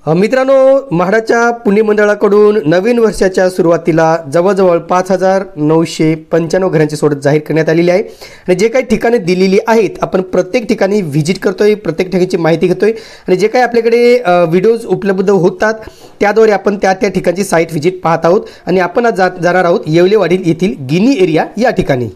मित्रांनो, म्हाडाच्या पुणे मंडळाकडून नवीन वर्षाच्या सुरुवातीला जवळजवळ 5,995 घरांची सोडत जाहीर करण्यात आलेली आहे आणि जे काही ठिकाणे दिलेली आहेत आपण प्रत्येक ठिकाणी व्हिजिट करतोय, प्रत्येक ठिकाणची माहिती घेतोय आणि जे काही आपल्याकडे व्हिडिओज उपलब्ध होतात त्याद्वारे आपण त्या ठिकाणची साईट व्हिजिट पाहत आहोत आणि आपण आज जाणार आहोत येवलेवाडी येथील गिनी एरिया या ठिकाणी।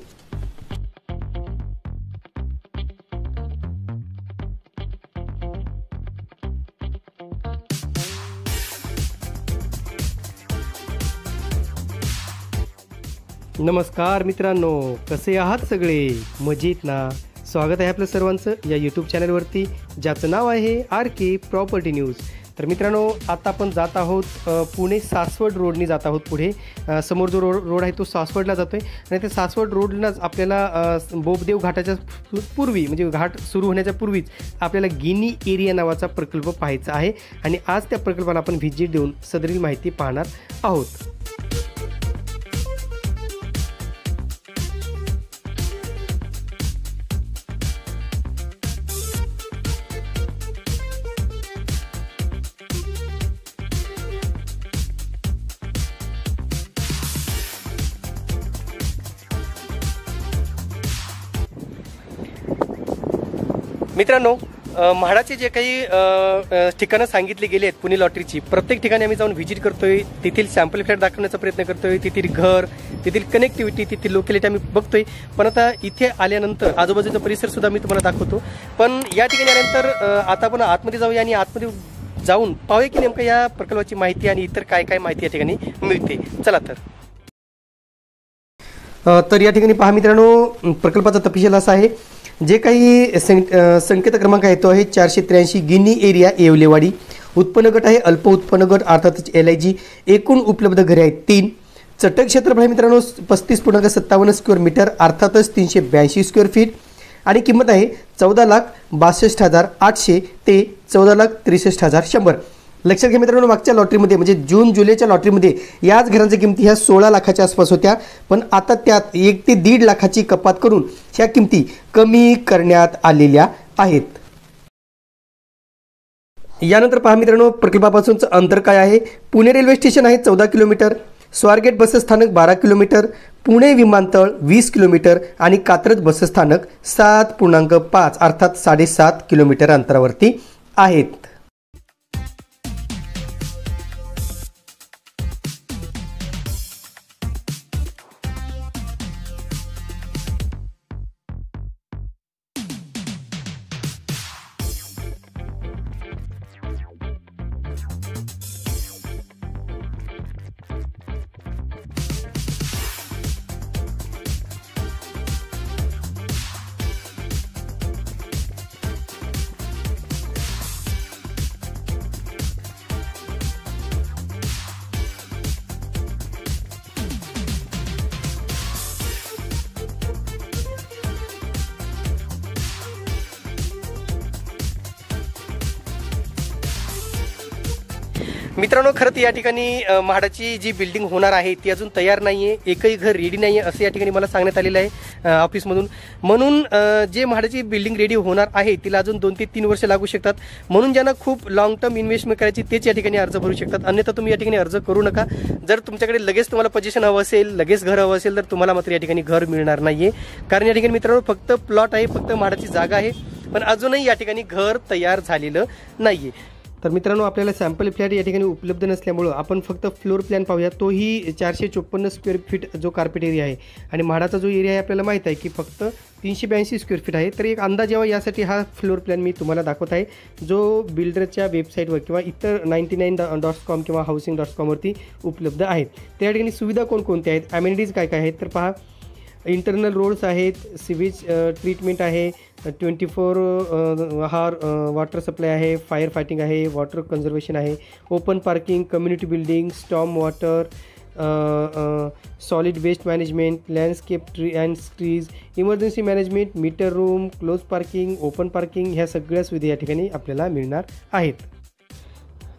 नमस्कार मित्रांनो, कसे आहात सगळे? मजेत ना? स्वागत आहे आपलं सर्वांचं या यूट्यूब चॅनलवरती ज्याचं नाव आहे RK प्रॉपर्टी न्यूज। तर मित्रांनो, आता आपण जात आहोत पुणे सासवड रोडनी जात आहोत। पुढे समोर जो रोड आहे तो सासवडला जातोय आणि ते सासवड रोडलाच आपल्याला बोबदेव घाटाच्या पूर्वी म्हणजे घाट सुरू होण्याच्या पूर्वीच आपल्याला गिनी एरिया नावाचा प्रकल्प पाहायचा आहे आणि आज त्या प्रकल्पाला आपण व्हिजिट देऊन सदरील माहिती पाहणार आहोत। मित्रांनो, म्हाडाचे जे काही ठिकाणं सांगितली गेली आहेत पुणे लॉटरीची, प्रत्येक ठिकाणी आम्ही जाऊन व्हिजिट करतोय, तेथील सॅम्पल फ्लॅट दाखवण्याचा प्रयत्न करतोय, तेथील घर, तेथील कनेक्टिव्हिटी, तेथील लोकॅलिटी आम्ही बघतोय। पण आता इथे आल्यानंतर आजूबाजूचा परिसर सुद्धा मी तुम्हाला दाखवतो। पण या ठिकाणी आल्यानंतर आता आपण आतमध्ये जाऊया आणि आतमध्ये जाऊन पाहूया की नेमकं या प्रकल्पाची माहिती आणि इतर काय काय माहिती या ठिकाणी मिळते। चला तर या ठिकाणी पहा मित्रांनो, प्रकल्पाचा तपशील असा आहे। जे काही संकेत क्रमांक आहे तो आहे 483 गिनी एरिया येवलेवाडी। उत्पन्न गट आहे अल्प उत्पन्न गट अर्थातच LIG। एकूण उपलब्ध घरे आहेत 3। चटक क्षेत्रफळ आहे मित्रांनो 35.57 स्क्वेअर मीटर अर्थातच 382 स्क्वेअर फीट आणि किंमत आहे 14,62,800 ते 14,63,100। लक्षात घ्या मित्रांनो, मागच्या लॉटरीमध्ये म्हणजे जून जुलैच्या लॉटरीमध्ये याच घरांच्या किमती ह्या 16 लाखाच्या आसपास होत्या, पण आता त्यात 1 ते 1.5 लाखाची कपात करून ह्या किमती कमी करण्यात आलेल्या आहेत। यानंतर पहा मित्रांनो, प्रकल्पापासूनचं अंतर काय आहे। पुणे रेल्वे स्टेशन आहे 14 किलोमीटर, स्वारगेट बसस्थानक 12 किलोमीटर, पुणे विमानतळ 20 किलोमीटर आणि कात्रज बसस्थानक 7.5 अर्थात 7.5 किलोमीटर अंतरावरती आहेत। मित्रांनो, खरं तर या ठिकाणी म्हाडाची जी बिल्डिंग होणार आहे ती अजून तयार नाहीये, एकही घर रेडी नाहीये असं या ठिकाणी मला सांगण्यात आलेलं आहे ऑफिसमधून। म्हणून जे म्हाडाची बिल्डिंग रेडी होणार आहे तिला अजून 2 ते 3 वर्ष लागू शकतात। म्हणून ज्यांना खूप लॉंग टर्म इन्व्हेस्टमेंट करायची तेच या ठिकाणी अर्ज भरू शकतात, अन्यथा तुम्ही या ठिकाणी अर्ज करू नका। जर तुमच्याकडे लगेच तुम्हाला पोझिशन हवं असेल, लगेच घर हवं असेल तर तुम्हाला मात्र या ठिकाणी घर मिळणार नाहीये, कारण या ठिकाणी मित्रांनो फक्त प्लॉट आहे, फक्त म्हाडाची जागा आहे, पण अजूनही या ठिकाणी घर तयार झालेलं नाहीये। तर मित्रांनो, आपल्याला सॅम्पल फ्लॅट या ठिकाणी उपलब्ध नसल्यामुळं आपण फक्त फ्लोर प्लॅन पाहूया, तोही 454 स्क्वेअर फीट जो कार्पेट एरिया आहे आणि म्हाडाचा जो एरिया आहे आपल्याला माहीत आहे की फक्त 382 स्क्वेअर फीट आहे। तर एक अंदाज यावा यासाठी हा फ्लोर प्लॅन मी तुम्हाला दाखवत आहे, जो बिल्डरच्या वेबसाईटवर किंवा इतर 99.com किंवा housing.com वरती उपलब्ध आहेत। त्या ठिकाणी सुविधा कोणकोणत्या आहेत, ॲमेनिटीज काय काय आहेत तर पहा। इंटरनल रोड्स आहेत, सिवेज ट्रीटमेंट आहे, 24 हार वॉटर सप्लाय आहे, फायर फायटिंग आहे, वॉटर कन्झर्वेशन आहे, open parking, community building, storm water, solid waste management, landscape trees, emergency management, meter room, close parking, open parking ह्या सगळ्या सुविधा या ठिकाणी आपल्याला मिळणार आहेत।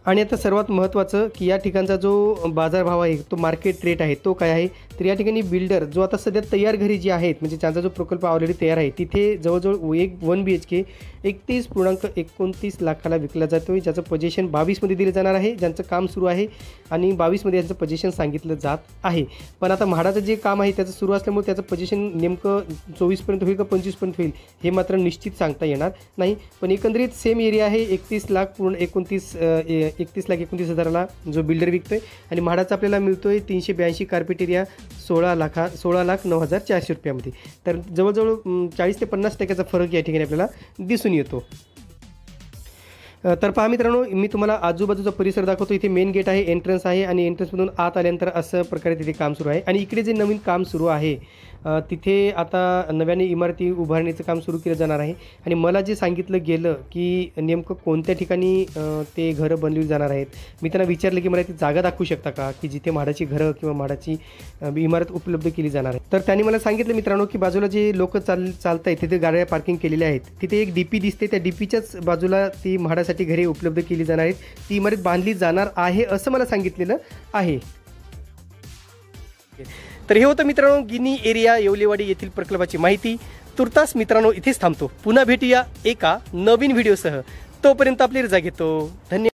आणि आता सर्वात महत्त्वाचं की या ठिकाणचा जो बाजारभाव आहे तो मार्केट रेट आहे तो काय आहे तर या ठिकाणी बिल्डर जो आता सध्या तयार घरी जी आहेत म्हणजे त्यांचा जो प्रकल्प ऑलरेडी तयार आहे तिथे जवळजवळ एक 1 BHK 31.29 लाखाला विकला जातो आहे, ज्याचं पोझिशन 22मध्ये दिलं जाणार आहे, ज्यांचं काम सुरू आहे आणि 22मध्ये यांचं पोझिशन सांगितलं जात आहे. पण आता म्हाडाचं जे काम आहे त्याचं सुरू असल्यामुळे त्याचं पोझिशन नेमकं 24पर्यंत होईल का 25पर्यंत होईल हे मात्र निश्चित सांगता येणार नाही. पण एकंदरीत सेम एरिया आहे. 31,29,000ला जो बिल्डर विकतोय आणि म्हाडाचा आपल्याला मिळतोय 382 कार्पेट एरिया 16,09,400 रुपयामध्ये. तर जवळजवळ 40 ते 50% फरक या ठिकाणी आपल्याला दिसून येतो. तर पहा मित्रांनो, मी तुम्हाला आजूबाजूचा परिसर दाखवतो. इथे मेन गेट आहे, एंट्रन्स आहे आणि एंट्रन्समधून आत आल्यानंतर असं प्रकारे तिथे काम सुरू आहे. आणि इकडे जे नवीन काम सुरू आहे तिथे आता नव्याने इमारती उभारण्याचं काम सुरू केलं जाणार आहे. आणि मला जे सांगितलं गेलं की नेमकं कोणत्या ठिकाणी ते घरं बनवली जाणार आहेत, मी त्यांना विचारलं की मला ती जागा दाखवू शकता का की जिथे म्हाडाची घरं किंवा म्हाडाची इमारत उपलब्ध केली जाणार आहे. तर त्यांनी मला सांगितलं मित्रांनो की बाजूला जे लोक चालत आहेत तिथे गाड्या पार्किंग केलेल्या आहेत. तिथे एक DP दिसते, त्या DPच्याच बाजूला ती म्हाडासाठी घरे उपलब्ध केली जाणार आहेत. ती इमारत बांधली जाणार आहे असं मला सांगितलेलं आहे. तर हे होतं मित्रांनो गिनी एरिया येवलेवाडी येथील प्रकल्पाची माहिती. तुर्तास मित्रांनो इथेच थांबतो. पुन्हा भेटूया एका नवीन व्हिडिओसह. तोपर्यंत आपली रजा घेतो. धन्यवाद.